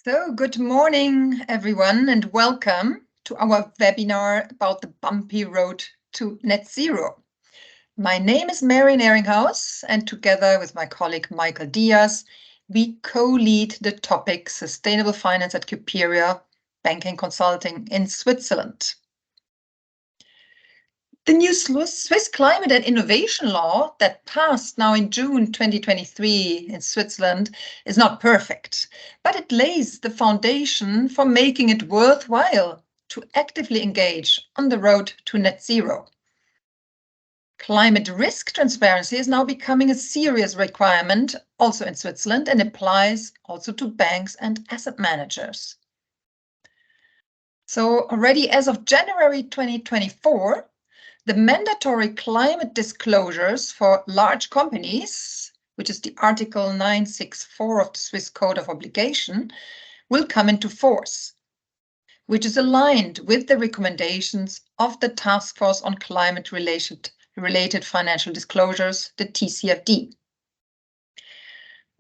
So, good morning, everyone, and welcome to our webinar about the bumpy road to net zero. My name is Mary Neringhaus, and together with my colleague Michael Diaz, we co-lead the topic Sustainable Finance at Cuperia Banking Consulting in Switzerland. The new Swiss Climate and Innovation Law that passed now in June 2023 in Switzerland is not perfect, but it lays the foundation for making it worthwhile to actively engage on the road to net zero. Climate risk transparency is now becoming a serious requirement also in Switzerland and applies also to banks and asset managers. So already as of January 2024, the mandatory climate disclosures for large companies, which is the Article 964 of the Swiss Code of Obligation, will come into force, which is aligned with the recommendations of the Task Force on Climate-related Financial Disclosures, the TCFD.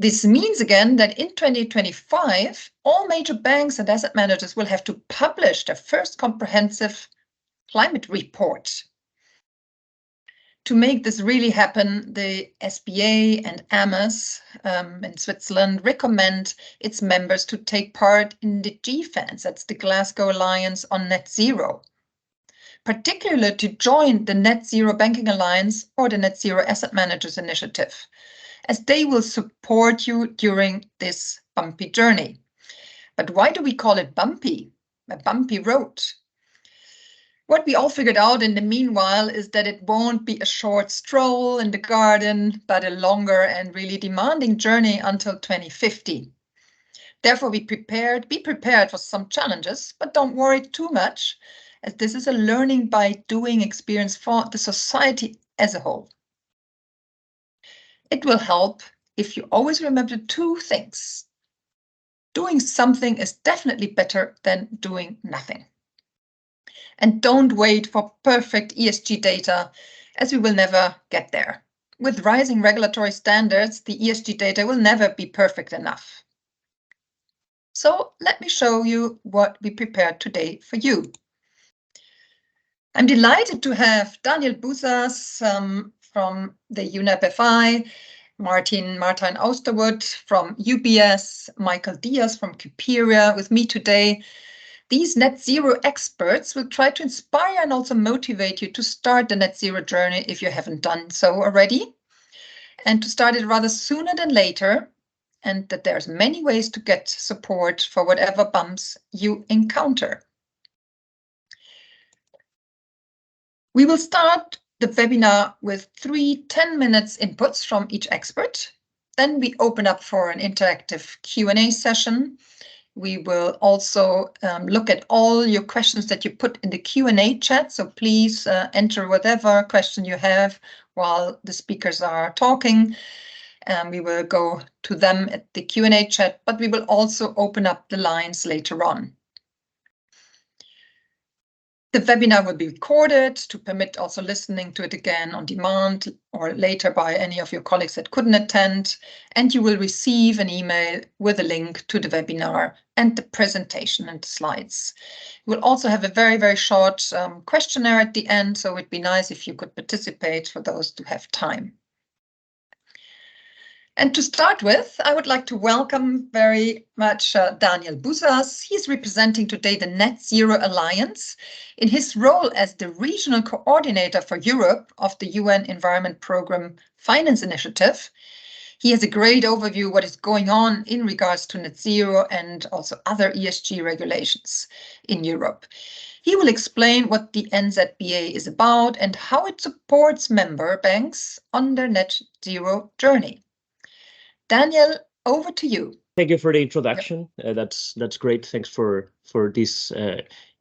This means again that in 2025, all major banks and asset managers will have to publish their first comprehensive climate report. To make this really happen, the SBA and AMAS in Switzerland recommend its members to take part in the GFANZ, that's the Glasgow Alliance on Net Zero, particularly to join the Net Zero Banking Alliance or the Net Zero Asset Managers Initiative, as they will support you during this bumpy journey. But why do we call it bumpy, a bumpy road? What we all figured out in the meanwhile is that it won't be a short stroll in the garden, but a longer and really demanding journey until 2050. Therefore, be prepared for some challenges, but don't worry too much, as this is a learning by doing experience for the society as a whole. It will help if you always remember two things. Doing something is definitely better than doing nothing. And don't wait for perfect ESG data, as we will never get there. With rising regulatory standards, the ESG data will never be perfect enough. So let me show you what we prepared today for you. I'm delighted to have Daniel Busas from the UNEP FI, Martin Austerwood from UBS, Michael Diaz from Cuperia with me today. These net zero experts will try to inspire and also motivate you to start the net zero journey if you haven't done so already, and to start it rather sooner than later, and that there's many ways to get support for whatever bumps you encounter. We will start the webinar with 3 10-minute inputs from each expert. Then we open up for an interactive Q&A session. We will also look at all your questions that you put in the Q&A chat. So please enter whatever question you have while the speakers are talking. We will go to them at the Q&A chat, but we will also open up the lines later on. The webinar will be recorded to permit also listening to it again on demand or later by any of your colleagues that couldn't attend, and you will receive an email with a link to the webinar and the presentation and the slides. We'll also have a very, very short questionnaire at the end, so it'd be nice if you could participate for those who have time. And to start with, I would like to welcome very much Daniel Busas. He's representing today the Net Zero Alliance in his role as the regional coordinator for Europe of the UN Environment Programme Finance Initiative. He has a great overview of what is going on in regards to net zero and also other ESG regulations in Europe. He will explain what the NZBA is about and how it supports member banks on their net zero journey. Daniel, over to you. Thank you for the introduction. That's great. Thanks for these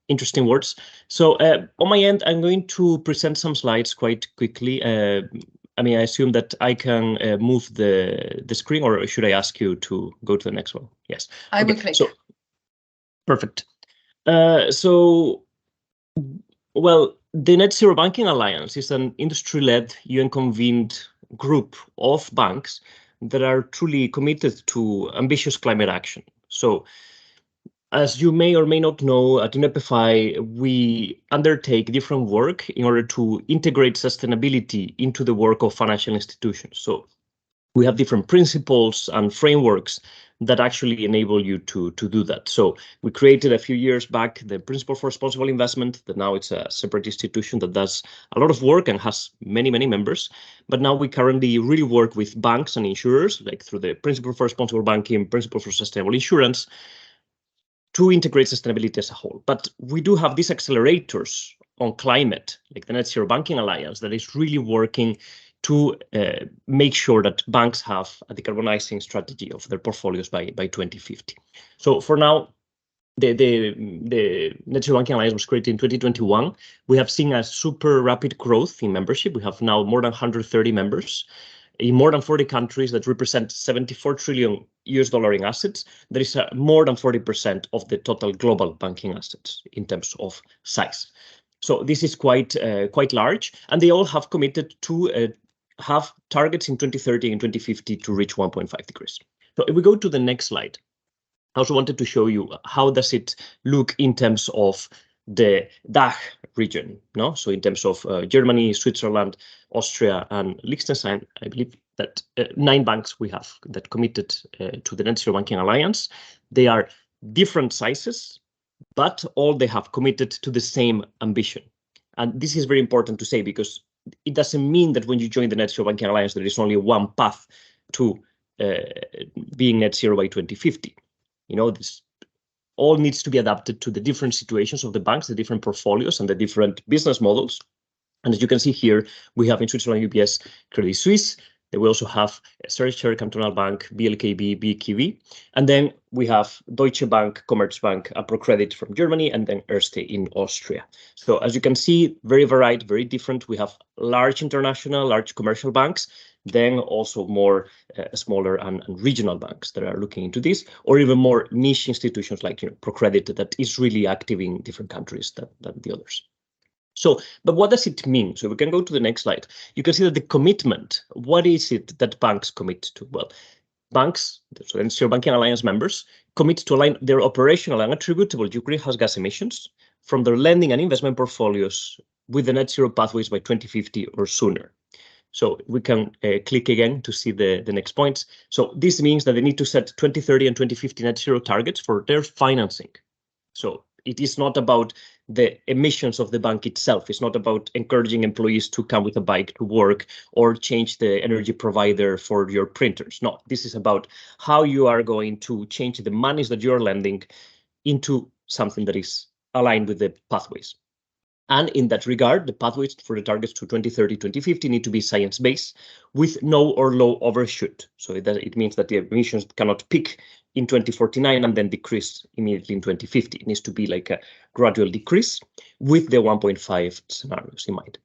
interesting words. So on my end, I'm going to present some slides quite quickly. I assume that I can move the screen, or should I ask you to go to the next one? Yes. I will click. So, perfect. Well, the Net Zero Banking Alliance is an industry-led, UN-convened group of banks that are truly committed to ambitious climate action. So As you may or may not know, at UNEPFI, we undertake different work in order to integrate sustainability into the work of financial institutions. So we have different principles and frameworks that actually enable you to do that. So we created a few years back the Principle for Responsible Investment, that now it's a separate institution that does a lot of work and has many, many members. But now we currently really work with banks and insurers, like through the Principle for Responsible Banking, Principle for Sustainable Insurance, to integrate sustainability as a whole. But we do have these accelerators on climate, like the Net Zero Banking Alliance, that is really working to make sure that banks have a decarbonizing strategy of their portfolios by 2050. So for now, the Net Zero Banking Alliance was created in 2021. We have seen a super rapid growth in membership. We have now more than 130 members in more than 40 countries that represent 74 trillion US dollar in assets. There is more than 40% of the total global banking assets in terms of size. So this is quite large, and they all have committed to have targets in 2030 and 2050 to reach 1.5 degrees. So if we go to the next slide, I also wanted to show you how does it look in terms of the DACH region, no? So in terms of Germany, Switzerland, Austria, and Liechtenstein, I believe that 9 banks we have that committed to the Net Zero Banking Alliance. They are different sizes, but all they have committed to the same ambition. And this is very important to say, because it doesn't mean that when you join the Net Zero Banking Alliance, there is only one path to being net zero by 2050. You know, this all needs to be adapted to the different situations of the banks, the different portfolios, and the different business models. And as you can see here, we have in Switzerland UBS, Credit Suisse. We also have Zürcher Cantonal Bank, BLKB, BKV. And then we have Deutsche Bank, Commerzbank, and ProCredit from Germany, and then Erste in Austria. So as you can see, very varied, very different. We have large international, large commercial banks, then also more smaller and regional banks that are looking into this, or even more niche institutions like ProCredit that is really active in different countries than the others. So, but what does it mean? So we can go to the next slide. You can see that the commitment, what is it that banks commit to? Well, banks, so Net Zero Banking Alliance members, commit to align their operational and attributable greenhouse gas emissions from their lending and investment portfolios with the net zero pathways by 2050 or sooner. So we can click again to see the next points. So this means that they need to set 2030 and 2050 net zero targets for their financing. So it is not about the emissions of the bank itself. It's not about encouraging employees to come with a bike to work or change the energy provider for your printers. No, this is about how you are going to change the monies that you're lending into something that is aligned with the pathways. And in that regard, the pathways for the targets to 2030, 2050 need to be science-based with no or low overshoot. So it means that the emissions cannot peak in 2049 and then decrease immediately in 2050. It needs to be like a gradual decrease with the 1.5 scenarios in mind.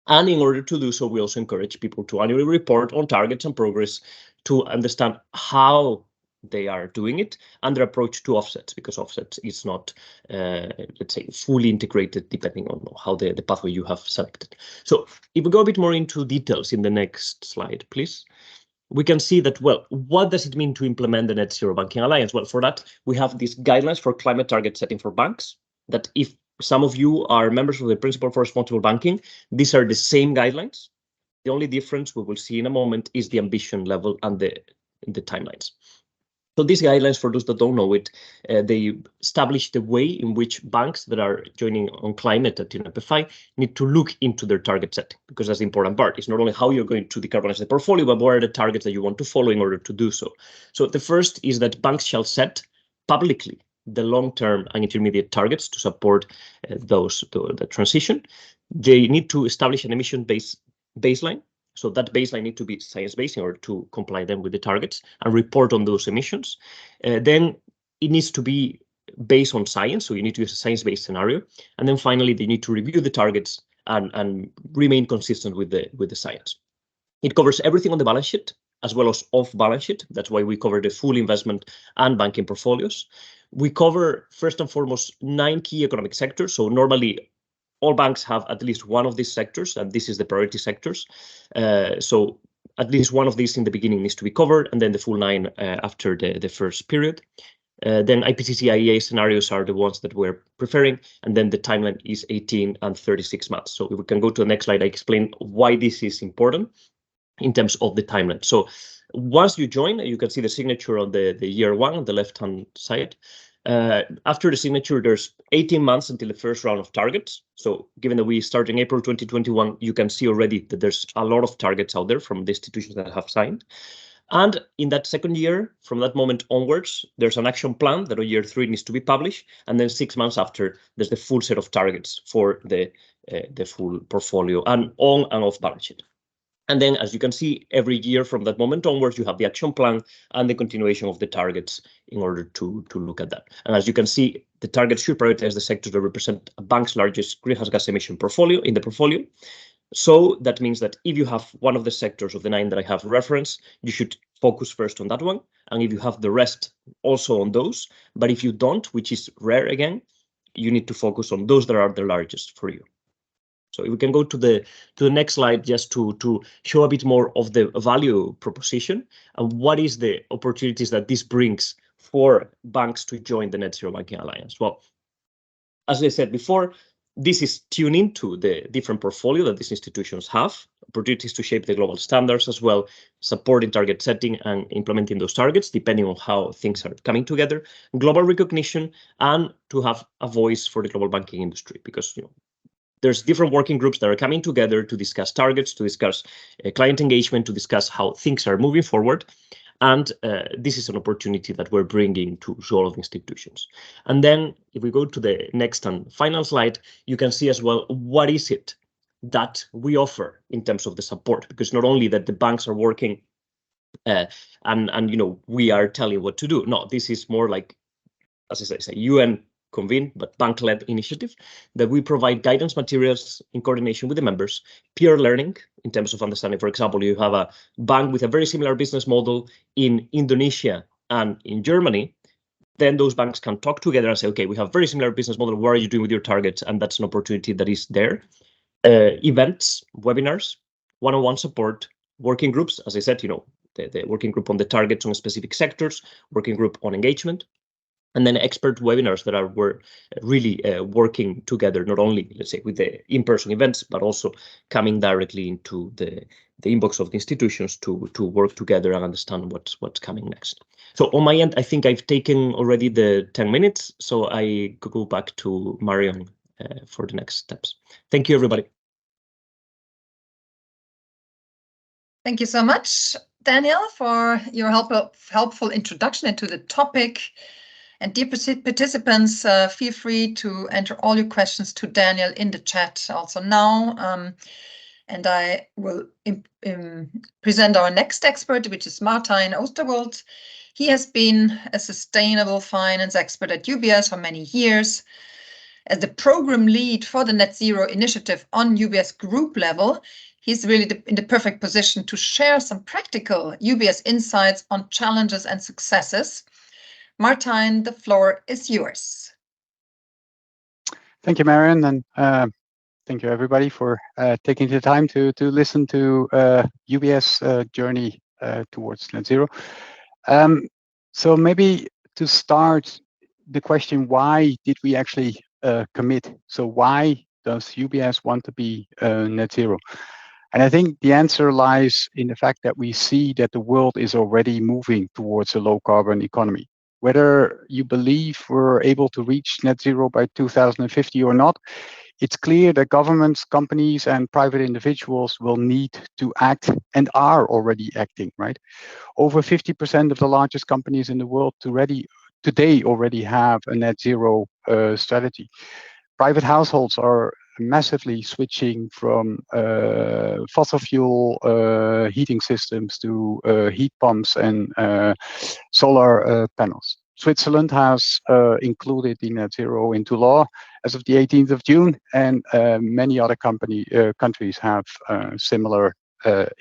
And in order to do so, we also encourage people to annually report on targets and progress to understand how they are doing it and their approach to offsets, because offsets is not, let's say, fully integrated depending on how the pathway you have selected. So if we go a bit more into details in the next slide, please, we can see that, well, what does it mean to implement the Net Zero Banking Alliance? Well, for that, we have these guidelines for climate target setting for banks, that if some of you are members of the Principle for Responsible Banking, these are the same guidelines. The only difference we will see in a moment is the ambition level and the timelines. So these guidelines, for those that don't know it, they establish the way in which banks that are joining on climate at UNEPFI need to look into their target setting, because that's the important part. It's not only how you're going to decarbonize the portfolio, but what are the targets that you want to follow in order to do so. So the first is that banks shall set publicly the long-term and intermediate targets to support the transition. They need to establish an emission-based baseline. So that baseline needs to be science-based in order to comply then with the targets and report on those emissions. Then it needs to be based on science. So you need to use a science-based scenario. And then finally, they need to review the targets and remain consistent with the science. It covers everything on the balance sheet as well as off balance sheet. That's why we cover the full investment and banking portfolios. We cover, first and foremost, 9 key economic sectors. So normally, all banks have at least one of these sectors, and this is the priority sectors. So at least one of these in the beginning needs to be covered, and then the full 9 after the first period. Then IPCC IEA scenarios are the ones that we're preferring, and then the timeline is 18 and 36 months. So if we can go to the next slide, I explain why this is important in terms of the timeline. So once you join, you can see the signature on the year one on the left-hand side. After the signature, there's 18 months until the first round of targets. So given that we start in April 2021, you can see already that there's a lot of targets out there from the institutions that have signed. And in that second year, from that moment onwards, there's an action plan that on year 3 needs to be published. And then 6 months after, there's the full set of targets for the full portfolio and on and off balance sheet. And then, as you can see, every year from that moment onwards, you have the action plan and the continuation of the targets in order to look at that. And as you can see, the targets should prioritize the sectors that represent a bank's largest greenhouse gas emission portfolio in the portfolio. So that means that if you have one of the sectors of the 9 that I have referenced, you should focus first on that one. And if you have the rest, also on those. But if you don't, which is rare again, you need to focus on those that are the largest for you. So if we can go to the next slide, just to show a bit more of the value proposition and what is the opportunities that this brings for banks to join the Net Zero Banking Alliance. Well, as I said before, this is tuning to the different portfolio that these institutions have, opportunities to shape the global standards as well, supporting target setting and implementing those targets, depending on how things are coming together, global recognition, and to have a voice for the global banking industry, because there's different working groups that are coming together to discuss targets, to discuss client engagement, to discuss how things are moving forward. And this is an opportunity that we're bringing to all of the institutions. And then if we go to the next and final slide, you can see as well, what is it that we offer in terms of the support? Because not only that the banks are working and we are telling what to do. No, this is more like, as I say, UN convened but bank-led initiative that we provide guidance materials in coordination with the members, peer learning in terms of understanding. For example, you have a bank with a very similar business model in Indonesia and in Germany, then those banks can talk together and say, okay, we have very similar business model. What are you doing with your targets? And that's an opportunity that is there. Events, webinars, one-on-one support, working groups. As I said, the working group on the targets on specific sectors, working group on engagement. And then expert webinars that we're really working together, not only, let's say, with the in-person events, but also coming directly into the inbox of the institutions to work together and understand what's coming next. So on my end, I think I've taken already the 10 minutes, so I go back to Marion for the next steps. Thank you, everybody. Thank you so much, Daniel, for your helpful introduction into the topic. And dear participants, feel free to enter all your questions to Daniel in the chat also now. And I will present our next expert, which is Martijn Oosterwold. He has been a sustainable finance expert at UBS for many years. As the program lead for the Net Zero initiative on UBS group level, he's really in the perfect position to share some practical UBS insights on challenges and successes. Martijn, the floor is yours. Thank you, Marion, and thank you everybody for taking the time to listen to UBS journey towards net zero. So maybe to start the question, why did we actually commit? So why does UBS want to be net zero? And I think the answer lies in the fact that we see that the world is already moving towards a low carbon economy. Whether you believe we're able to reach net zero by 2050 or not, it's clear that governments, companies, and private individuals will need to act and are already acting, right? Over 50% of the largest companies in the world today already have a net zero strategy. Private households are massively switching from fossil fuel heating systems to heat pumps and solar panels. Switzerland has included the net zero into law as of the 18th of June, and many other countries have similar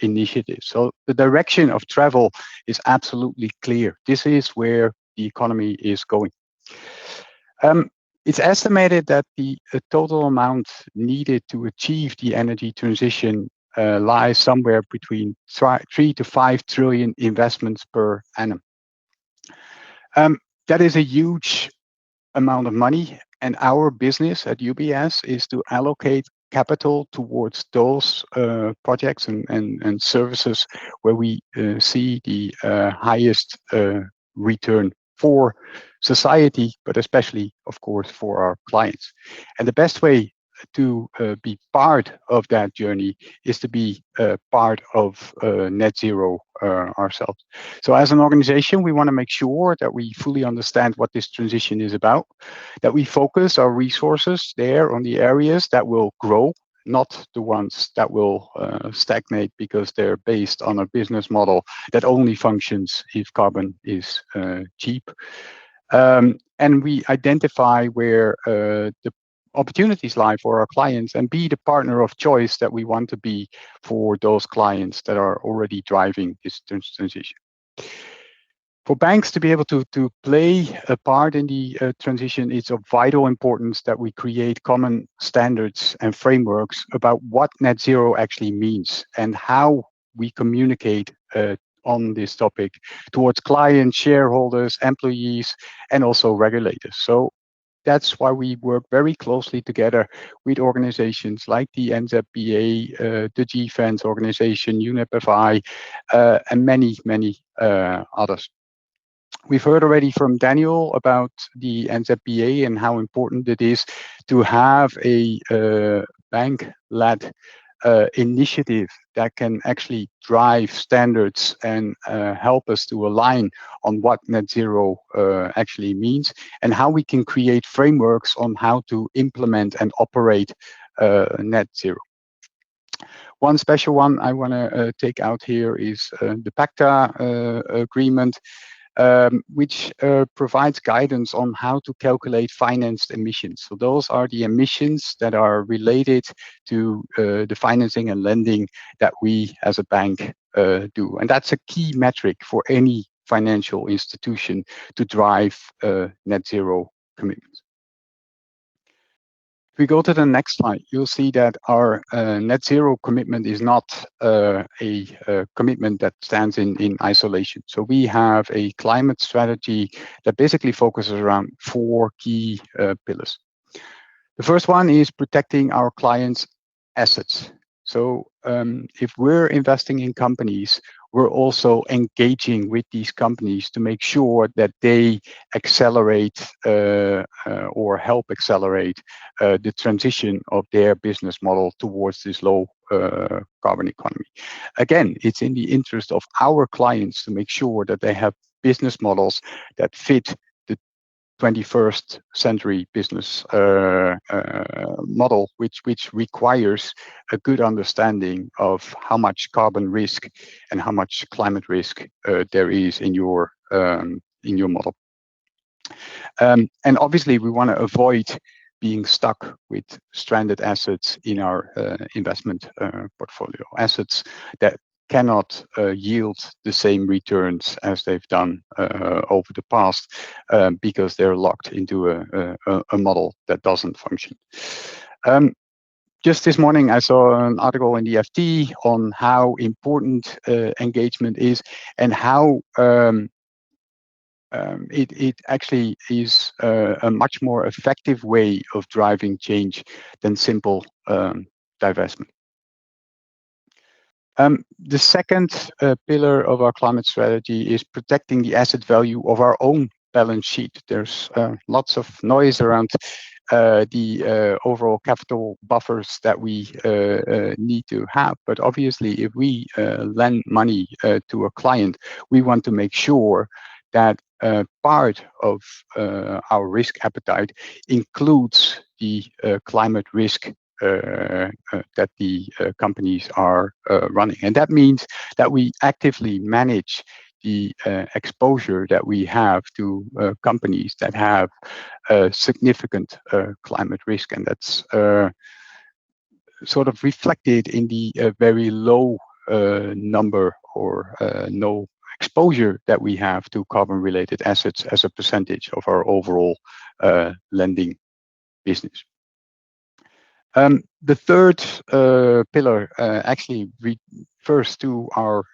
initiatives. So the direction of travel is absolutely clear. This is where the economy is going. It's estimated that the total amount needed to achieve the energy transition lies somewhere between 3 to 5 trillion investments per annum. That is a huge amount of money, and our business at UBS is to allocate capital towards those projects and services where we see the highest return for society, but especially, of course, for our clients. And the best way to be part of that journey is to be part of net zero ourselves. So as an organization, we want to make sure that we fully understand what this transition is about, that we focus our resources there on the areas that will grow, not the ones that will stagnate because they're based on a business model that only functions if carbon is cheap. And we identify where the opportunities lie for our clients and be the partner of choice that we want to be for those clients that are already driving this transition. For banks to be able to play a part in the transition, it's of vital importance that we create common standards and frameworks about what net zero actually means and how we communicate on this topic towards clients, shareholders, employees, and also regulators. So that's why we work very closely together with organizations like the NZBA, the GFANS organization, UNEP-FI, and many, many others. We've heard already from Daniel about the NZBA and how important it is to have a bank-led initiative that can actually drive standards and help us to align on what net zero actually means and how we can create frameworks on how to implement and operate net zero. One special one I want to take out here is the PACTA agreement, which provides guidance on how to calculate financed emissions. So those are the emissions that are related to the financing and lending that we as a bank do. And that's a key metric for any financial institution to drive net zero commitments. If we go to the next slide, you'll see that our net zero commitment is not a commitment that stands in isolation. So we have a climate strategy that basically focuses around 4 key pillars. The first one is protecting our clients' assets. So if we're investing in companies, we're also engaging with these companies to make sure that they accelerate or help accelerate the transition of their business model towards this low carbon economy. Again, it's in the interest of our clients to make sure that they have business models that fit the 21st century business model, which requires a good understanding of how much carbon risk and how much climate risk there is in your model. And obviously, we want to avoid being stuck with stranded assets in our investment portfolio, assets that cannot yield the same returns as they've done over the past because they're locked into a model that doesn't function. Just this morning, I saw an article in the FT on how important engagement is and how it actually is a much more effective way of driving change than simple divestment. The second pillar of our climate strategy is protecting the asset value of our own balance sheet. There's lots of noise around the overall capital buffers that we need to have. But obviously, if we lend money to a client, we want to make sure that part of our risk appetite includes the climate risk that the companies are running. And that means that we actively manage the exposure that we have to companies that have significant climate risk. And that's sort of reflected in the very low number or no exposure that we have to carbon-related assets as a percentage of our overall lending business. The third pillar actually refers to our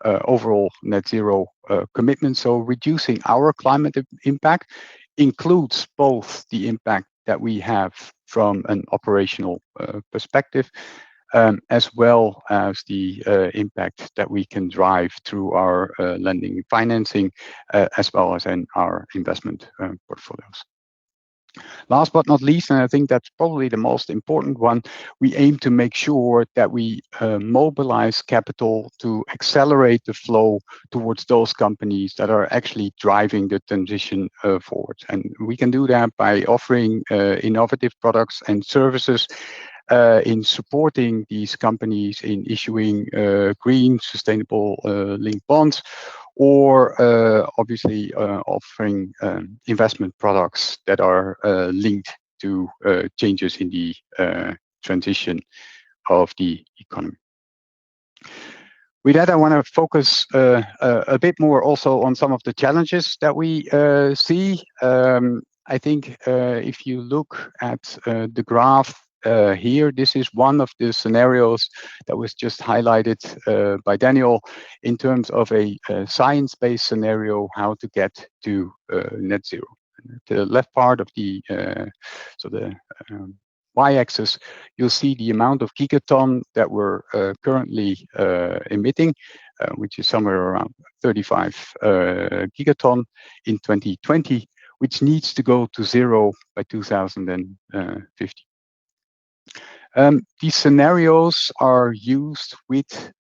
overall net zero commitment. So reducing our climate impact includes both the impact that we have from an operational perspective, as well as the impact that we can drive through our lending and financing, as well as in our investment portfolios. Last but not least, and I think that's probably the most important one, we aim to make sure that we mobilize capital to accelerate the flow towards those companies that are actually driving the transition forward. And we can do that by offering innovative products and services, in supporting these companies in issuing green, sustainable linked bonds, or obviously offering investment products that are linked to changes in the transition of the economy. With that, I want to focus a bit more also on some of the challenges that we see. I think if you look at the graph here, this is one of the scenarios that was just highlighted by Daniel in terms of a science-based scenario, how to get to net zero. The left part of the y-axis, you'll see the amount of gigaton that we're currently emitting, which is somewhere around 35 gigaton in 2020, which needs to go to zero by 2050. These scenarios are used with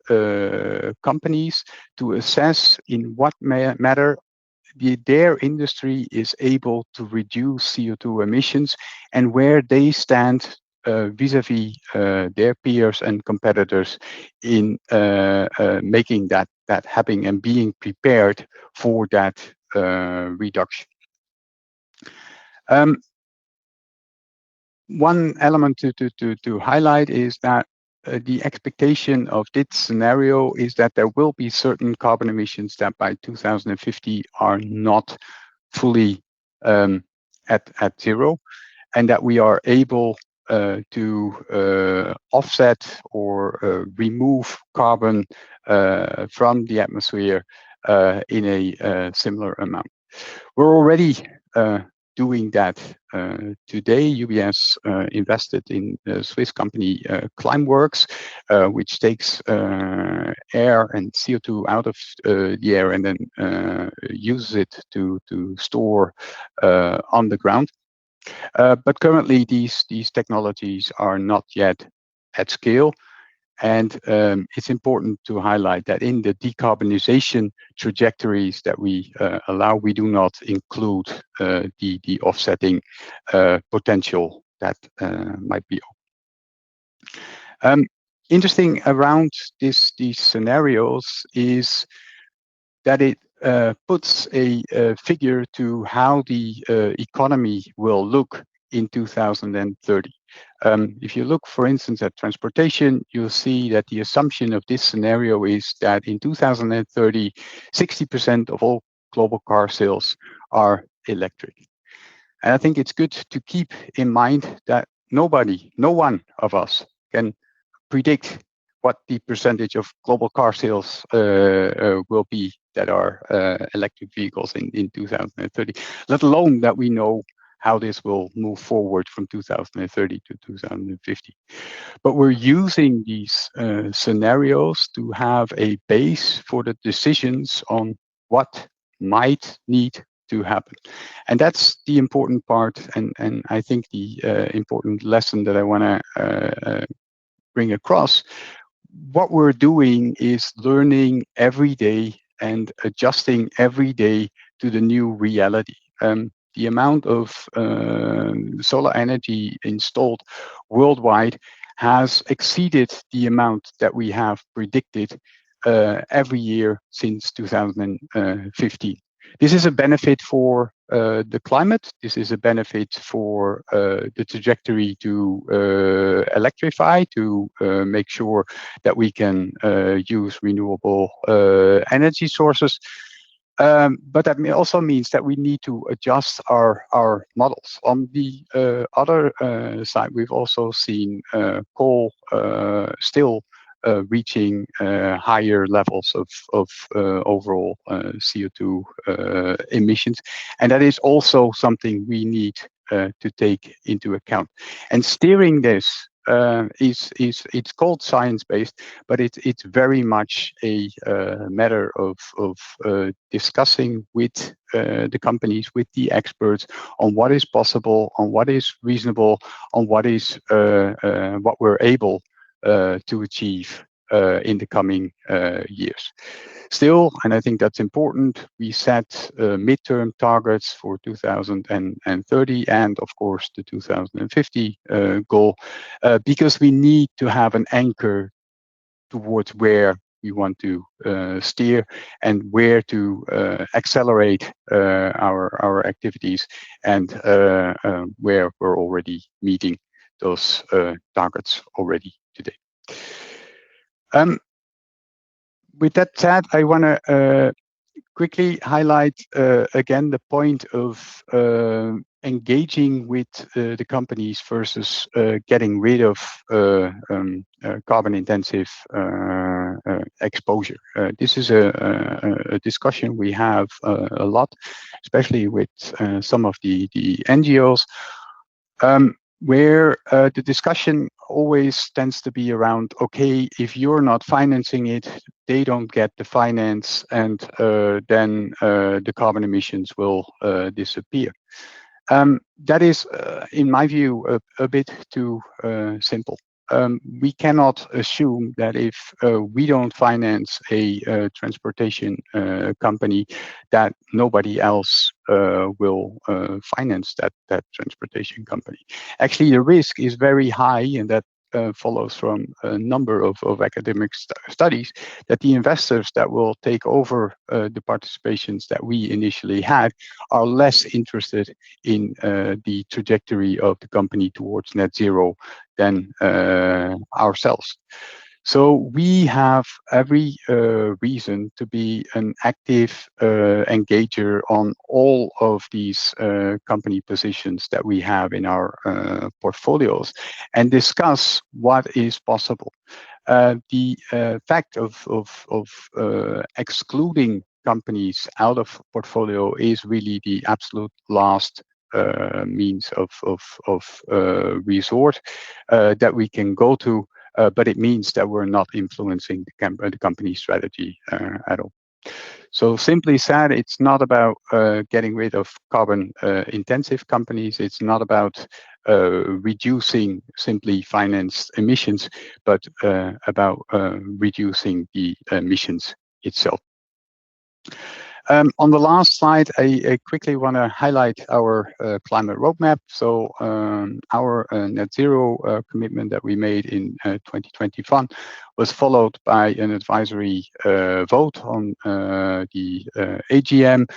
companies to assess in what matter their industry is able to reduce CO2 emissions and where they stand vis-a-vis their peers and competitors in making that happen and being prepared for that reduction. One element to highlight is that the expectation of this scenario is that there will be certain carbon emissions that by 2050 are not fully at zero, and that we are able to offset or remove carbon from the atmosphere in a similar amount. We're already doing that today. UBS invested in a Swiss company, Climeworks, which takes air and CO2 out of the air and then uses it to store on the ground. But currently, these technologies are not yet at scale. And it's important to highlight that in the decarbonization trajectories that we allow, we do not include the offsetting potential that might be. Interesting around these scenarios is that it puts a figure to how the economy will look in 2030. If you look, for instance, at transportation, you'll see that the assumption of this scenario is that in 2030, 60% of all global car sales are electric. And I think it's good to keep in mind that no one of us can predict what the percentage of global car sales will be that are electric vehicles in 2030, let alone that we know how this will move forward from 2030 to 2050. But we're using these scenarios to have a base for the decisions on what might need to happen. And that's the important part, and I think the important lesson that I want to bring across. What we're doing is learning every day and adjusting every day to the new reality. The amount of solar energy installed worldwide has exceeded the amount that we have predicted every year since 2015. This is a benefit for the climate. This is a benefit for the trajectory to electrify, to make sure that we can use renewable energy sources. But that also means that we need to adjust our models. On the other side, we've also seen coal still reaching higher levels of overall CO2 emissions. And that is also something we need to take into account. And steering this it's called science-based, but it's very much a matter of discussing with the companies, with the experts, on what is possible, on what is reasonable, on what is what we're able to achieve in the coming years. Still, and I think that's important, we set midterm targets for 2030 and, of course, the 2050 goal, because we need to have an anchor towards where we want to steer and where to accelerate our activities, and where we're already meeting those targets already today. With that said, I want to quickly highlight again the point of engaging with the companies versus getting rid of carbon intensive exposure. This is a discussion we have a lot, especially with some of the NGOs. Where the discussion always tends to be around, okay, if you're not financing it, they don't get the finance, and then the carbon emissions will disappear. That is, in my view, a bit too simple. We cannot assume that if we don't finance a transportation company, that nobody else will finance that transportation company. Actually, the risk is very high, and that follows from a number of academic studies, that the investors that will take over the participations that we initially had are less interested in the trajectory of the company towards net zero than ourselves. So we have every reason to be an active engager on all of these company positions that we have in our portfolios, and discuss what is possible. The fact of excluding companies out of portfolio is really the absolute last means of resort that we can go to. But it means that we're not influencing the company strategy at all. So simply said, it's not about getting rid of carbon intensive companies. It's not about reducing simply financed emissions, but about reducing the emissions itself. On the last slide, I quickly want to highlight our climate roadmap. So our net zero commitment that we made in 2021 was followed by an advisory vote on the AGM.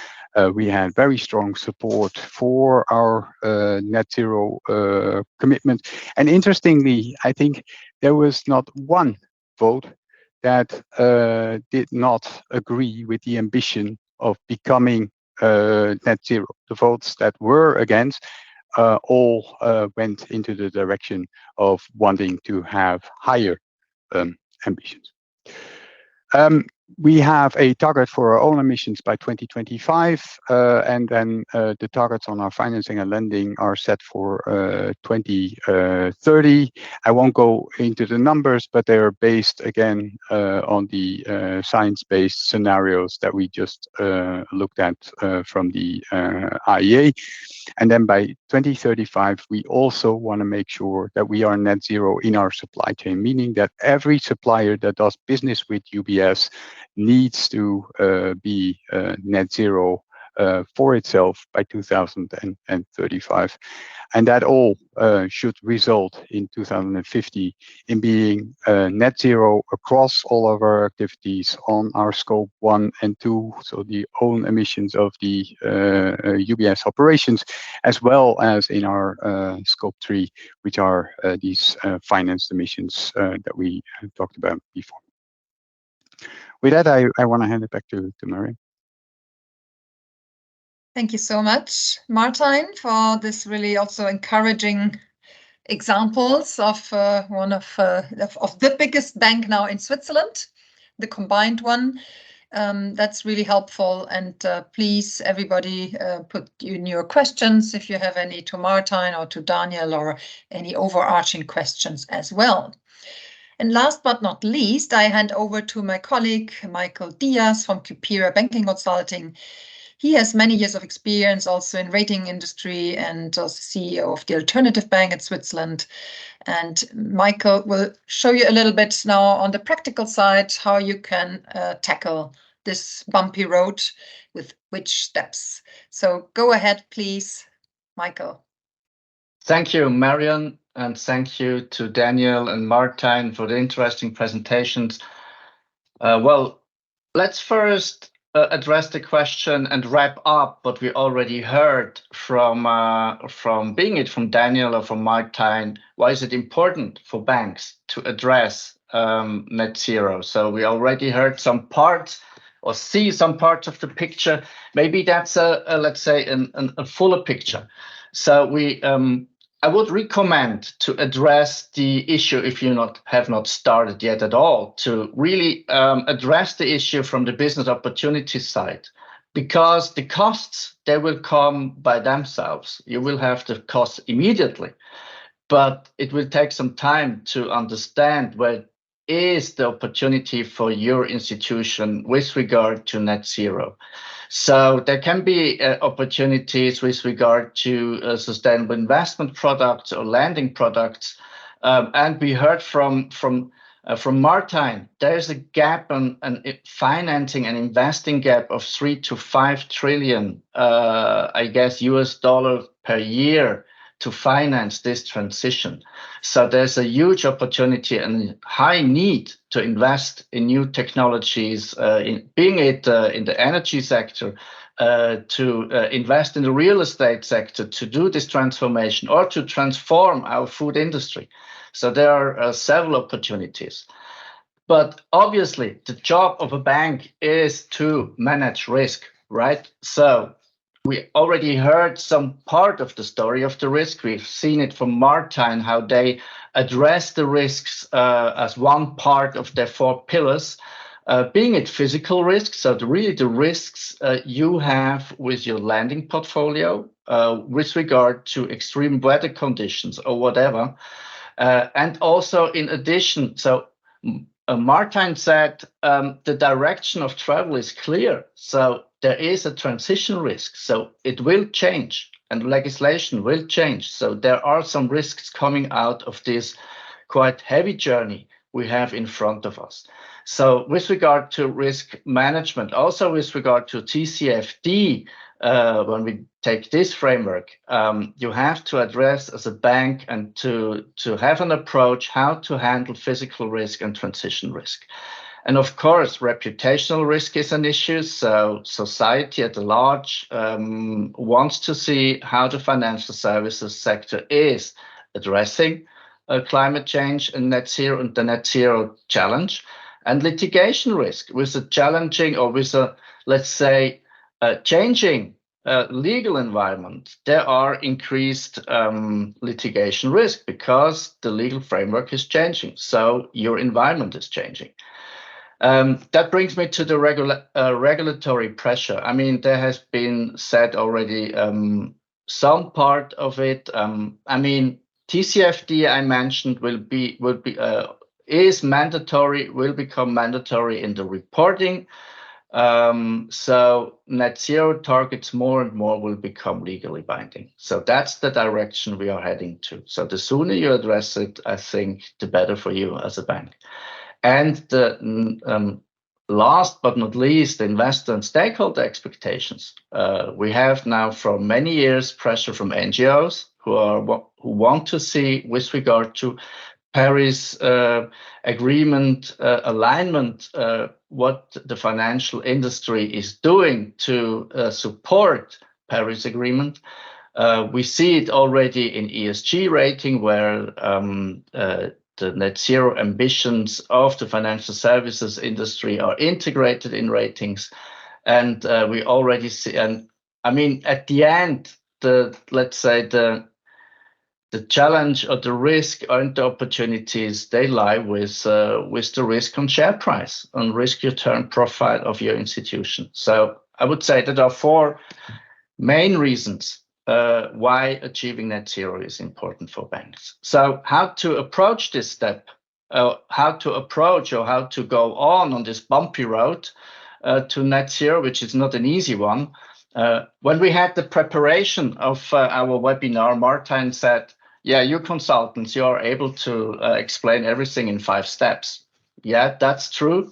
We had very strong support for our net zero commitment. And interestingly, I think there was not one vote that did not agree with the ambition of becoming net zero. The votes that were against all went into the direction of wanting to have higher ambitions. We have a target for our own emissions by 2025, and then the targets on our financing and lending are set for 2030. I won't go into the numbers, but they are based again on the science-based scenarios that we just looked at from the IEA. And then by 2035, we also want to make sure that we are net zero in our supply chain, meaning that every supplier that does business with UBS needs to be net zero for itself by 2035. And that all should result in 2050 in being net zero across all of our activities on our scope 1 and 2, so the own emissions of the UBS operations, as well as in our scope 3, which are these financed emissions that we talked about before. With that, I want to hand it back to Marianne. Thank you so much, Martijn, for this really also encouraging examples of one of the biggest bank now in Switzerland, the combined one. That's really helpful. And please, everybody, put in your questions if you have any to Martijn or to Daniel, or any overarching questions as well. And last but not least, I hand over to my colleague, Michael Diaz from Cupira Banking Consulting. He has many years of experience also in rating industry, and also CEO of the Alternative Bank in Switzerland. And Michael will show you a little bit now on the practical side how you can tackle this bumpy road with which steps. So go ahead, please, Michael. Thank you, Marion, and thank you to Daniel and Martijn for the interesting presentations. Well, let's first address the question and wrap up what we already heard from being it from Daniel or from Martijn. Why is it important for banks to address net zero? So we already heard some parts or see some parts of the picture. Maybe that's let's say a fuller picture. So I would recommend to address the issue, if you have not started yet at all, to really address the issue from the business opportunity side, because the costs, they will come by themselves. You will have the costs immediately, but it will take some time to understand where is the opportunity for your institution with regard to net zero. So there can be opportunities with regard to sustainable investment products or lending products. And we heard from Martijn, there's a gap on financing and investing gap of 3 to 5 trillion, I guess, US dollar per year to finance this transition. So there's a huge opportunity and high need to invest in new technologies, being it in the energy sector, to invest in the real estate sector, to do this transformation or to transform our food industry. So there are several opportunities. But obviously, the job of a bank is to manage risk, right? So we already heard some part of the story of the risk. We've seen it from Martijn, how they address the risks as one part of their 4 pillars, being it physical risks, so the risks you have with your lending portfolio with regard to extreme weather conditions or whatever. And also in addition, so Martijn said the direction of travel is clear. So there is a transition risk. So it will change and legislation will change. So there are some risks coming out of this quite heavy journey we have in front of us. So with regard to risk management, also with regard to TCFD, when we take this framework, you have to address as a bank and to have an approach how to handle physical risk and transition risk. And of course, reputational risk is an issue. So society at large wants to see how the financial services sector is addressing climate change and net zero and the net zero challenge. And litigation risk with a challenging or with a, let's say, changing legal environment, there are increased litigation risk because the legal framework is changing. So your environment is changing. That brings me to the regulatory pressure. I mean, there has been said already some part of it. I mean, TCFD I mentioned is mandatory, will become mandatory in the reporting. So net zero targets more and more will become legally binding. So that's the direction we are heading to. So the sooner you address it, I think the better for you as a bank. And the last but not least, investor and stakeholder expectations. We have now for many years pressure from NGOs who want to see with regard to Paris Agreement alignment, what the financial industry is doing to support Paris Agreement. We see it already in ESG rating, where the net zero ambitions of the financial services industry are integrated in ratings. And we already see, and I mean, at the end, let's say the the challenge or the risk and the opportunities, they lie with the risk on share price, on risk return profile of your institution. So I would say that there are 4 main reasons why achieving net zero is important for banks. So how to approach this step, how to approach or how to go on this bumpy road to net zero, which is not an easy one. When we had the preparation of our webinar, Martin said, yeah, you consultants, you are able to explain everything in 5 steps. Yeah, that's true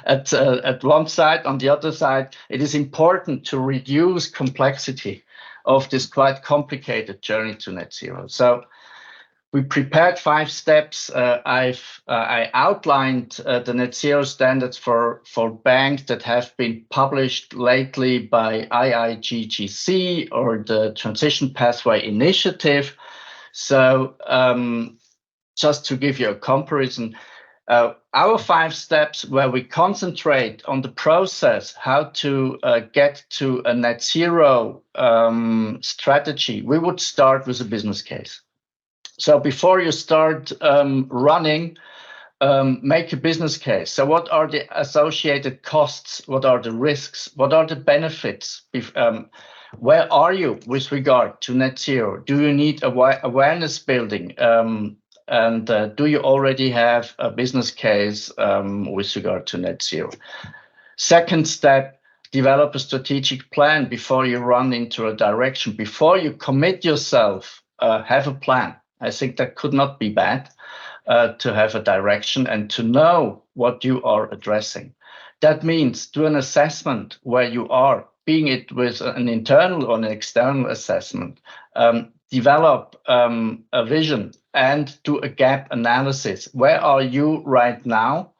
at one side. On the other side, it is important to reduce complexity of this quite complicated journey to net zero. So we prepared 5 steps. I outlined the net zero standards for banks that have been published lately by IIGGC or the Transition Pathway Initiative. So just to give you a comparison, our 5 steps where we concentrate on the process, how to get to a net zero strategy, we would start with a business case. So before you start running, make a business case. So what are the associated costs? What are the risks? What are the benefits? Where are you with regard to net zero? Do you need awareness building? And do you already have a business case with regard to net zero? Second step, develop a strategic plan before you run into a direction. Before you commit yourself, have a plan. I think that could not be bad to have a direction and to know what you are addressing. That means do an assessment where you are, being it with an internal or an external assessment. Develop a vision and do a gap analysis. Where are you right now?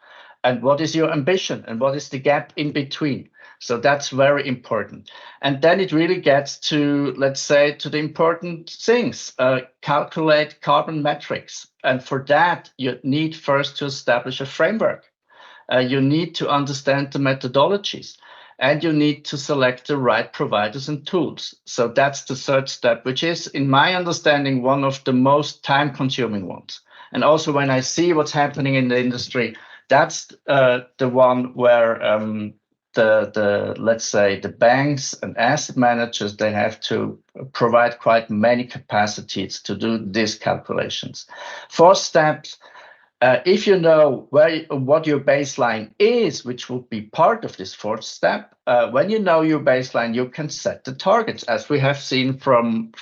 And what is your ambition? And what is the gap in between? So that's very important. And then it really gets to, let's say, to the important things. Calculate carbon metrics. And for that, you need first to establish a framework. You need to understand the methodologies. And you need to select the right providers and tools. So that's the 3rd step, which is, in my understanding, one of the most time-consuming ones. And also when I see what's happening in the industry, that's the one where let's say the banks and asset managers, they have to provide quite many capacities to do these calculations. 4th step, if you know what your baseline is, which will be part of this 4th step, when you know your baseline, you can set the targets. As we have seen from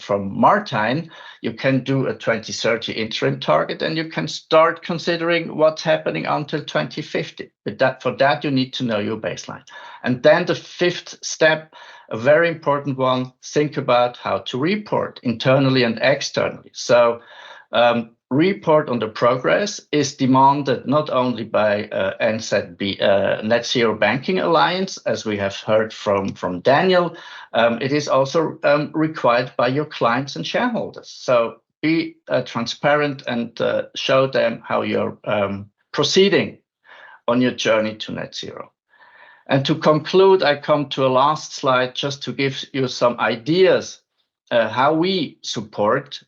Martin, you can do a 2030 interim target, and you can start considering what's happening until 2050. But for that, you need to know your baseline. And then the 5th step, a very important one, think about how to report internally and externally. So report on the progress is demanded not only by NZB, Net Zero Banking Alliance, as we have heard from Daniel, it is also required by your clients and shareholders. So be transparent and show them how you're proceeding on your journey to net zero. And to conclude, I come to a last slide just to give you some ideas how we support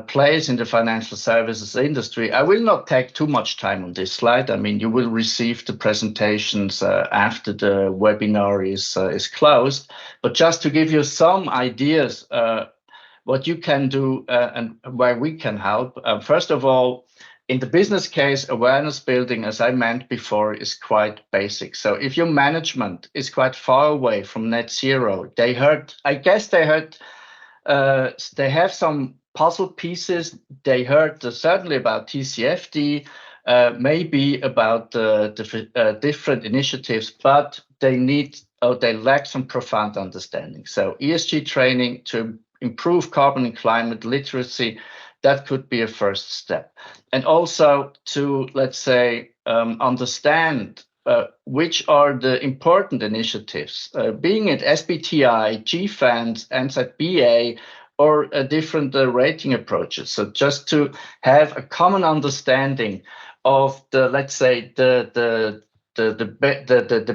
players in the financial services industry. I will not take too much time on this slide. I mean, you will receive the presentations after the webinar is closed. But just to give you some ideas, what you can do and where we can help. First of all, in the business case, awareness building, as I meant before, is quite basic. So if your management is quite far away from net zero, they have some puzzle pieces. They heard certainly about TCFD, maybe about the different initiatives, but they lack some profound understanding. So ESG training to improve carbon and climate literacy, that could be a first step. And also to, let's say, understand which are the important initiatives, being it SBTI, GFANZ, NZBA, or different rating approaches. So just to have a common understanding of the, let's say, the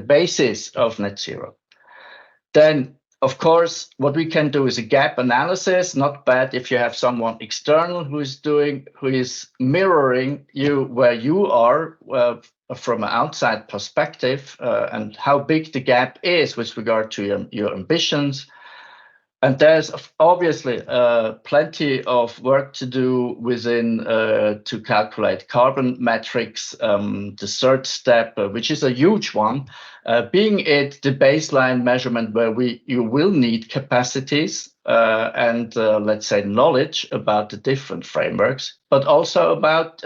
basis of net zero. Then Of course, what we can do is a gap analysis. Not bad if you have someone external who is mirroring you where you are from an outside perspective, and how big the gap is with regard to your ambitions. And there's obviously plenty of work to do within to calculate carbon metrics. The third step, which is a huge one, being it the baseline measurement where you will need capacities and let's say knowledge about the different frameworks, but also about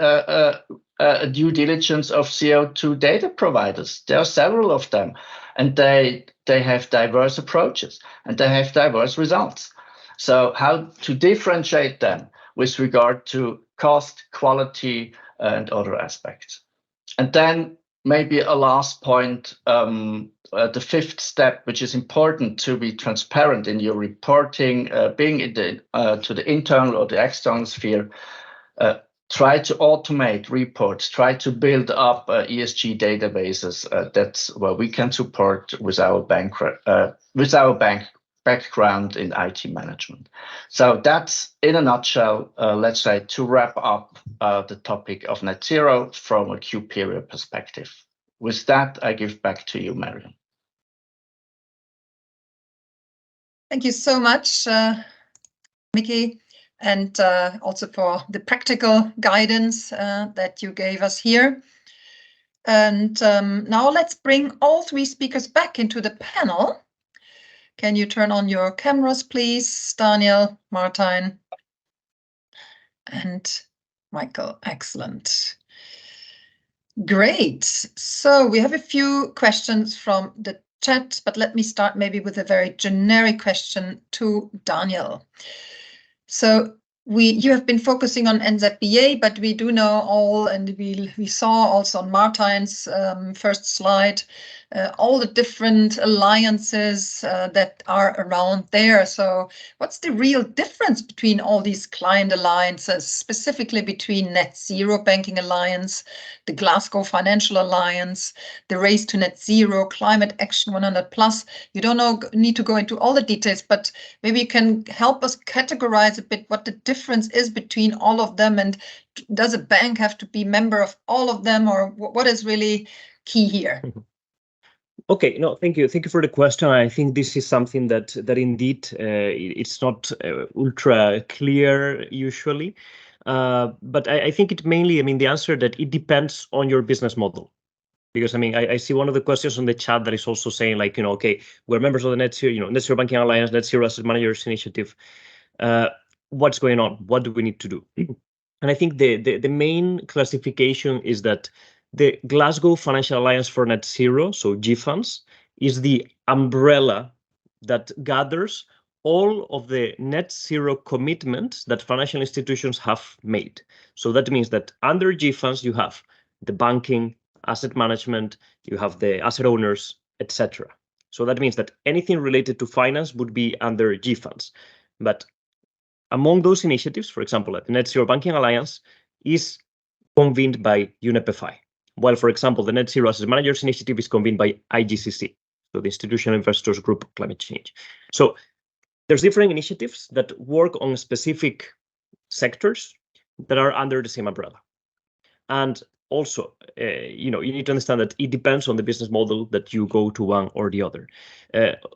due diligence of CO2 data providers. There are several of them, and they have diverse approaches and they have diverse results. So how to differentiate them with regard to cost, quality, and other aspects. And then maybe a last point, the fifth step, which is important to be transparent in your reporting, being in to the internal or the external sphere. Try to automate reports, try to build up ESG databases. That's where we can support with our bank background in IT management. So that's in a nutshell, let's say, to wrap up the topic of net zero from a Q period perspective. With that, I give back to you, Marion. Thank you so much, Mickey. And also for the practical guidance that you gave us here. And now let's bring all three speakers back into the panel. Can you turn on your cameras, please? Daniel, Martijn, and Michael. Excellent. Great. So we have a few questions from the chat, but let me start maybe with a very generic question to Daniel. So you have been focusing on NZBA, but we do know all, and we saw also on Martijn's first slide, all the different alliances that are around there. So what's the real difference between all these client alliances, specifically between Net Zero Banking Alliance, the Glasgow Financial Alliance, the Race to Net Zero, Climate Action 100+? You don't need to go into all the details, but maybe you can help us categorize a bit what the difference is between all of them, and does a bank have to be member of all of them, or what is really key here? Okay, no, thank you. Thank you for the question. I think this is something that indeed it's not ultra clear usually, but I think it mainly, the answer that it depends on your business model. Because I see one of the questions on the chat that is also saying like, okay, we're members of the Net Zero Banking Alliance, Net Zero Asset Managers Initiative. What's going on? What do we need to do? And I think the main classification is that the Glasgow Financial Alliance for Net Zero, so GFANZ, is the umbrella that gathers all of the net zero commitments that financial institutions have made. So that means that under GFANZ, you have the banking, asset management, you have the asset owners, etc. So that means that anything related to finance would be under GFANZ. But among those initiatives, for example, the Net Zero Banking Alliance is convened by UNEP-FI, while, for example, the Net Zero Asset Managers Initiative is convened by IGCC, so the Institutional Investors Group of Climate Change. So there's different initiatives that work on specific sectors that are under the same umbrella. And also, you need to understand that it depends on the business model that you go to one or the other.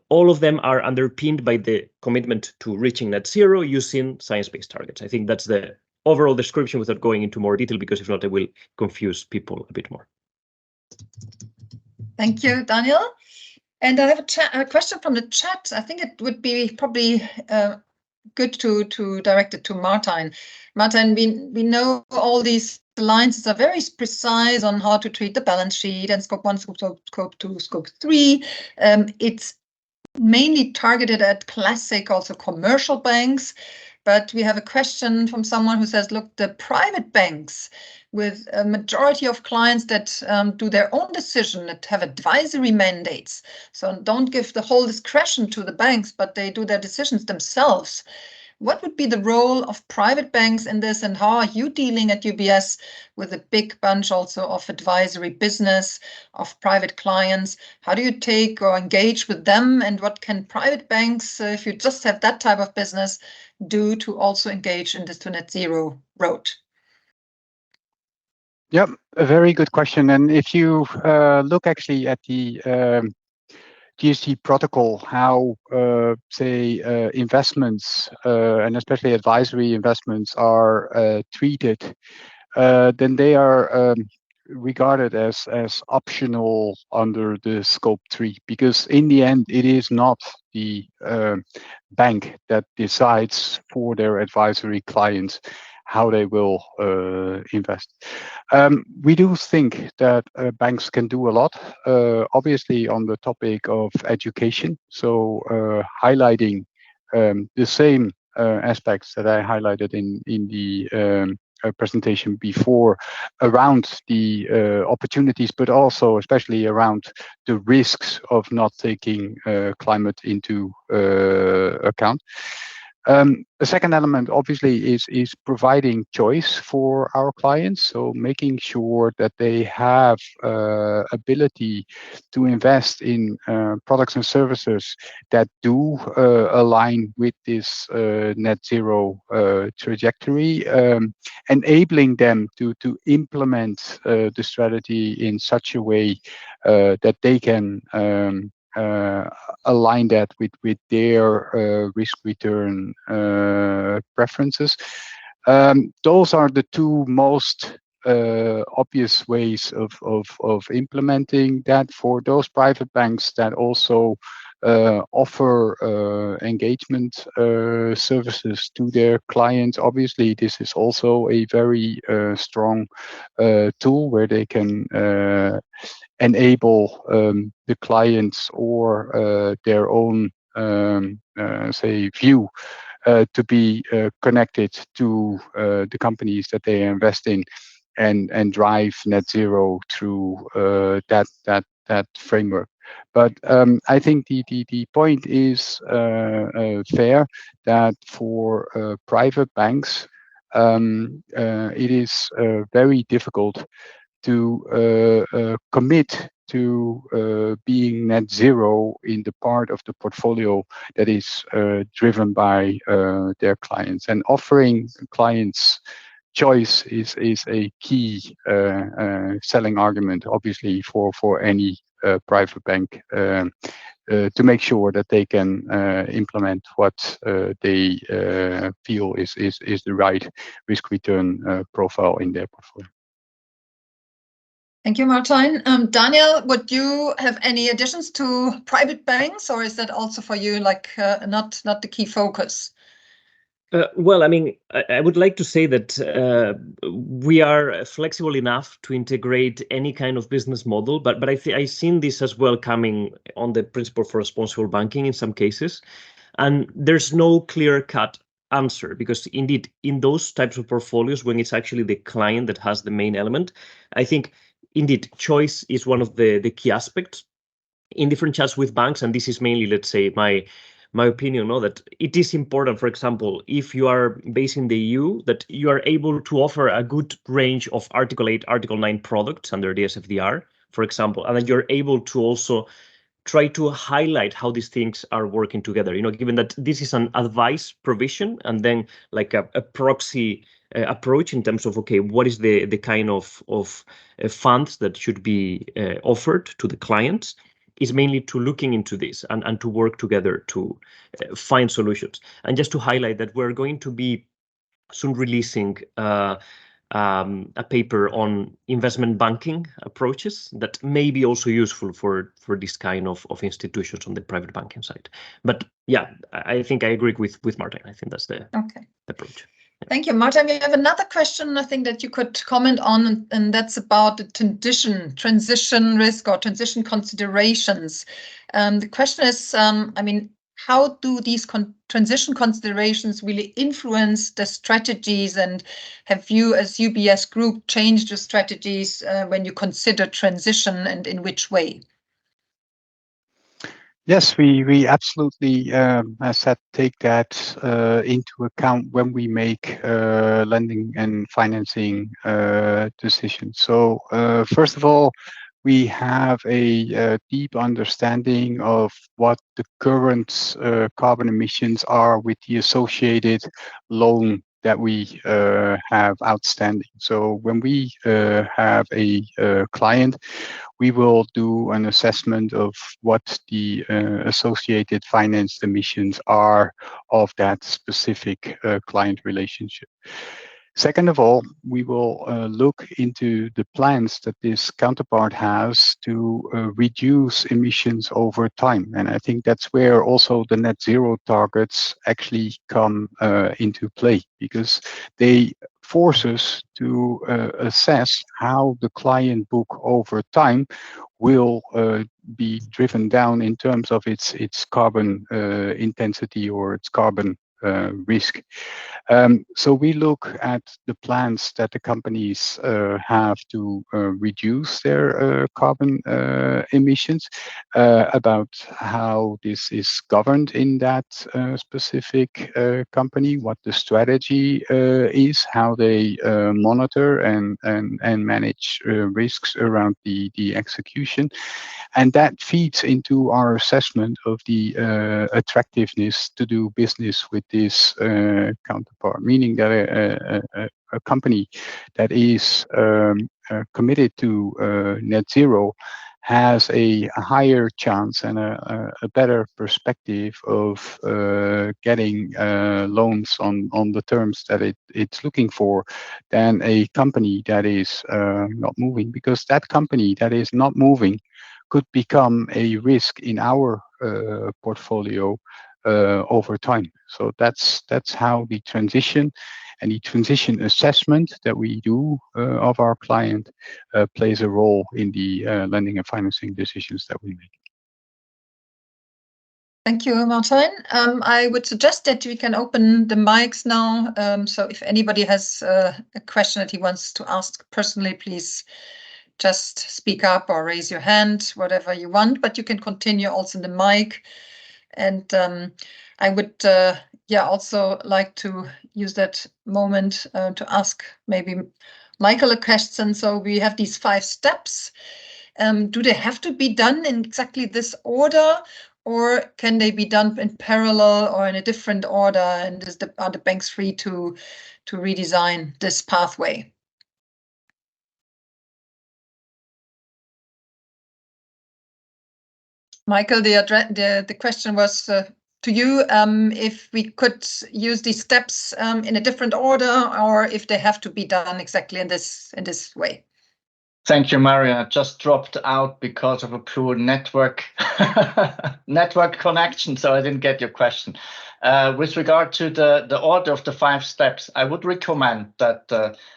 All of them are underpinned by the commitment to reaching net zero using science-based targets. I think that's the overall description without going into more detail, because if not, it will confuse people a bit more. Thank you, Daniel. And I have a question from the chat. I think it would be probably good to direct it to Martijn. Martijn, we know all these alliances are very precise on how to treat the balance sheet and scope 1, scope 2, scope 3. It's mainly targeted at classic, also commercial banks. But we have a question from someone who says, look, the private banks with a majority of clients that do their own decision, that have advisory mandates, so don't give the whole discretion to the banks, but they do their decisions themselves. What would be the role of private banks in this, and how are you dealing at UBS with a big bunch also of advisory business, of private clients? How do you take or engage with them, and what can private banks, if you just have that type of business, do to also engage in this to net zero road? Yep, a very good question. And if you look actually at the GST protocol, how say investments and especially advisory investments are treated, then they are regarded as optional under the scope 3, because in the end it is not the bank that decides for their advisory clients how they will invest. We do think that banks can do a lot, obviously on the topic of education. So highlighting the same aspects that I highlighted in the presentation before around the opportunities, but also especially around the risks of not taking climate into account. A second element obviously is providing choice for our clients, so making sure that they have ability to invest in products and services that do align with this net zero trajectory, enabling them to implement the strategy in such a way that they can align that with their risk return preferences. Those are the two most obvious ways of implementing that for those private banks that also offer engagement services to their clients. Obviously, this is also a very strong tool where they can enable the clients or their own say view to be connected to the companies that they invest in and drive net zero through that framework. But I think the point is fair, that for private banks it is very difficult to commit to being net zero in the part of the portfolio that is driven by their clients. And offering clients choice is a key selling argument, obviously, for any private bank to make sure that they can implement what they feel is the right risk return profile in their portfolio. Thank you, Martijn. Daniel, would you have any additions to private banks, or is that also for you like not the key focus? Well, I mean, I would like to say that we are flexible enough to integrate any kind of business model, but I've seen this as well coming on the principle for responsible banking in some cases, and there's no clear-cut answer, because indeed in those types of portfolios, when it's actually the client that has the main element, I think indeed choice is one of the key aspects in different chats with banks, and this is mainly, let's say, my opinion, that it is important, for example, if you are based in the EU, that you are able to offer a good range of Article 8, Article 9 products under the SFDR, for example, and that you're able to also try to highlight how these things are working together, given that this is an advice provision and then like a proxy approach in terms of, okay, what is the kind of funds that should be offered to the clients, is mainly to looking into this and to work together to find solutions. And just to highlight that we're going to be soon releasing a paper on investment banking approaches that may be also useful for this kind of institutions on the private banking side. But yeah, I think I agree with Martijn. I think that's the approach. Thank you, Martijn. We have another question I think that you could comment on, and that's about the transition risk or transition considerations. The question is, I mean, how do these transition considerations really influence the strategies, and have you as UBS Group changed your strategies when you consider transition, and in which way? Yes, we absolutely, as said, take that into account when we make lending and financing decisions. So first of all, we have a deep understanding of what the current carbon emissions are with the associated loan that we have outstanding. So when we have a client, we will do an assessment of what the associated financed emissions are of that specific client relationship. Second of all, we will look into the plans that this counterpart has to reduce emissions over time. And I think that's where also the net zero targets actually come into play, because they force us to assess how the client book over time will be driven down in terms of its carbon intensity or its carbon risk. So we look at the plans that the companies have to reduce their carbon emissions, about how this is governed in that specific company, what the strategy is, how they monitor and manage risks around the execution. And that feeds into our assessment of the attractiveness to do business with this counterpart, meaning that a company that is committed to net zero has a higher chance and a better perspective of getting loans on the terms that it's looking for than a company that is not moving, because that company that is not moving could become a risk in our portfolio over time. So that's how the transition and the transition assessment that we do of our client plays a role in the lending and financing decisions that we make. Thank you, Martijn. I would suggest that we can open the mics now. So if anybody has a question that he wants to ask personally, please just speak up or raise your hand, whatever you want, but you can continue also in the mic. And I would also like to use that moment to ask maybe Michael a question. So we have these 5 steps. Do they have to be done in exactly this order, or can they be done in parallel or in a different order? And are the banks free to redesign this pathway? Michael, the question was to you, if we could use these steps in a different order, or if they have to be done exactly in this way. Thank you, Marion. I just dropped out because of a poor network connection, so I didn't get your question. With regard to the order of the 5 steps, I would recommend that,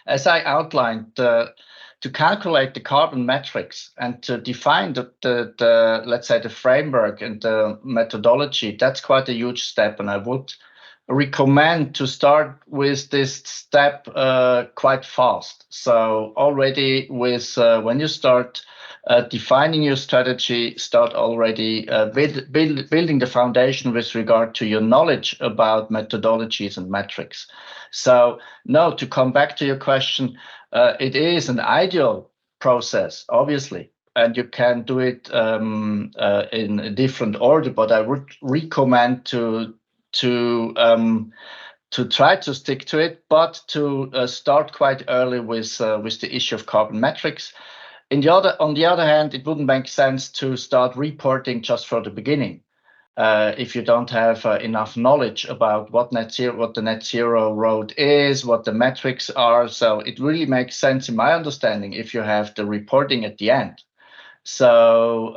as I outlined, to calculate the carbon metrics and to define the let's say the framework and the methodology, that's quite a huge step, and I would recommend to start with this step quite fast. So already with when you start defining your strategy, start already building the foundation with regard to your knowledge about methodologies and metrics. So no, to come back to your question, it is an ideal process, obviously, and you can do it in a different order, but I would recommend to try to stick to it, but to start quite early with the issue of carbon metrics. On the other hand, it wouldn't make sense to start reporting just for the beginning if you don't have enough knowledge about what the net zero road is, what the metrics are. So it really makes sense, in my understanding, if you have the reporting at the end. So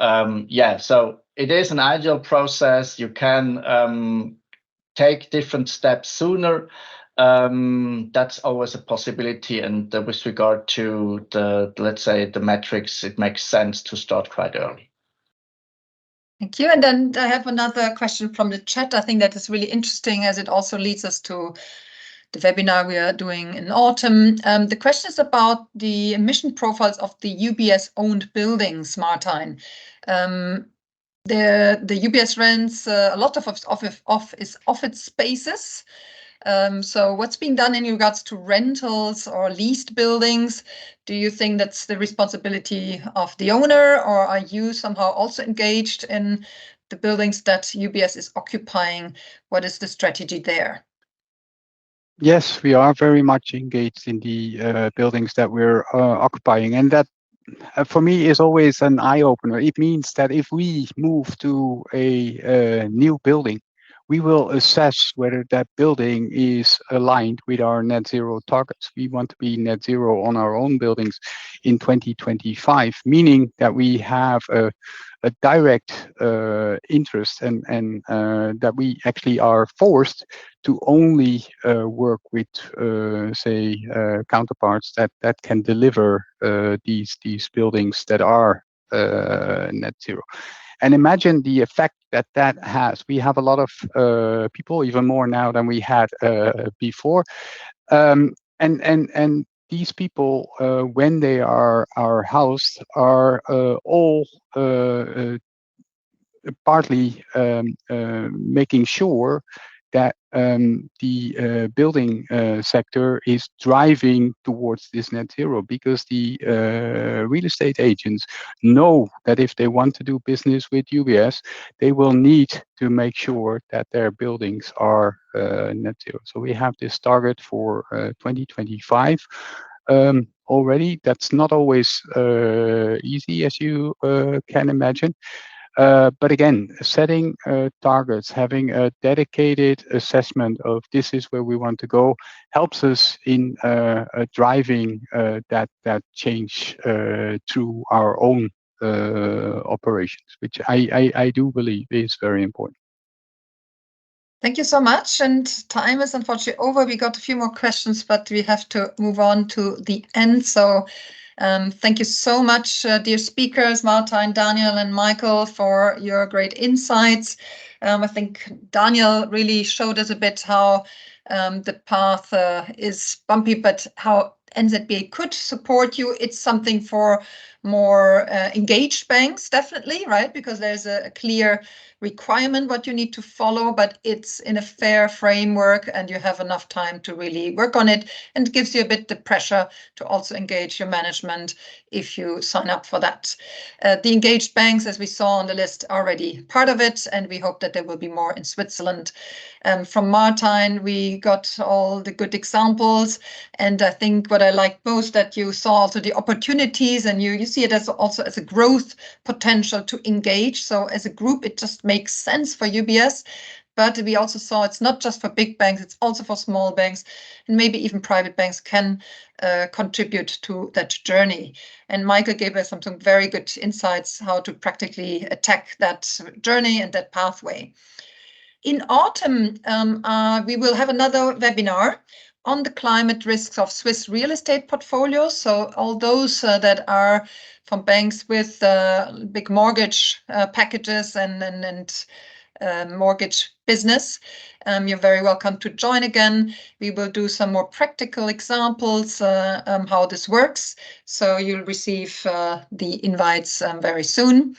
so it is an ideal process. You can take different steps sooner. That's always a possibility. And with regard to let's say the metrics, it makes sense to start quite early. Thank you. And then I have another question from the chat. I think that is really interesting, as it also leads us to the webinar we are doing in autumn. The question is about the emission profiles of the UBS-owned buildings, Martijn. the UBS rents a lot of office spaces. So what's being done in regards to rentals or leased buildings? Do you think that's the responsibility of the owner, or are you somehow also engaged in the buildings that UBS is occupying? What is the strategy there? Yes, we are very much engaged in the buildings that we're occupying, and that for me is always an eye opener. It means that if we move to a new building, we will assess whether that building is aligned with our net zero targets. We want to be net zero on our own buildings in 2025, meaning that we have a direct interest and that we actually are forced to only work with, say, counterparts that can deliver these buildings that are net zero. And imagine the effect that has. We have a lot of people, even more now than we had before, and these people, when they are housed, are all partly making sure that the building sector is driving towards this net zero, because the real estate agents know that if they want to do business with UBS, they will need to make sure that their buildings are net zero. So we have this target for 2025 already. That's not always easy, as you can imagine. But again, setting targets, having a dedicated assessment of this is where we want to go, helps us in driving that change through our own operations, which I do believe is very important. Thank you so much. And time is unfortunately over. We got a few more questions, but we have to move on to the end. So thank you so much, dear speakers, Martijn, Daniel, and Michael, for your great insights. I think Daniel really showed us a bit how the path is bumpy, but how NZBA could support you. It's something for more engaged banks, definitely, right? Because there's a clear requirement what you need to follow, but it's in a fair framework and you have enough time to really work on it, and it gives you a bit the pressure to also engage your management if you sign up for that. The engaged banks, as we saw on the list, are already part of it, and we hope that there will be more in Switzerland. From Martijn, we got all the good examples, and I think what I liked most that you saw also the opportunities, and you see it as also as a growth potential to engage. So as a group, it just makes sense for UBS. But we also saw it's not just for big banks, it's also for small banks, and maybe even private banks can contribute to that journey. And Michael gave us some very good insights how to practically attack that journey and that pathway. In autumn, we will have another webinar on the climate risks of Swiss real estate portfolios. So all those that are from banks with big mortgage packages and mortgage business, you're very welcome to join again. We will do some more practical examples how this works. So you'll receive the invites very soon.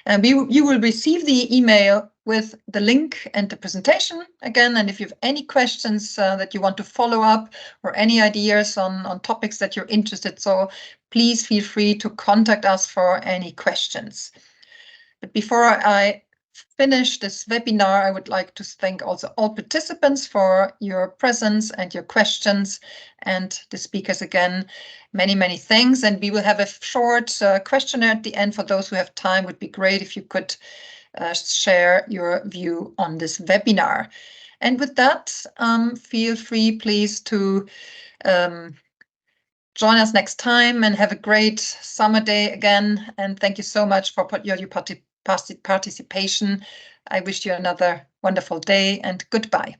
And you will receive the email with the link and the presentation again. And if you have any questions that you want to follow up, or any ideas on topics that you're interested, so please feel free to contact us for any questions. But before I finish this webinar, I would like to thank also all participants for your presence and your questions, and the speakers again, many thanks. And we will have a short questionnaire at the end. For those who have time, would be great if you could share your view on this webinar. And with that, feel free, please, to join us next time, and have a great summer day again. And thank you so much for your participation. I wish you another wonderful day, and goodbye.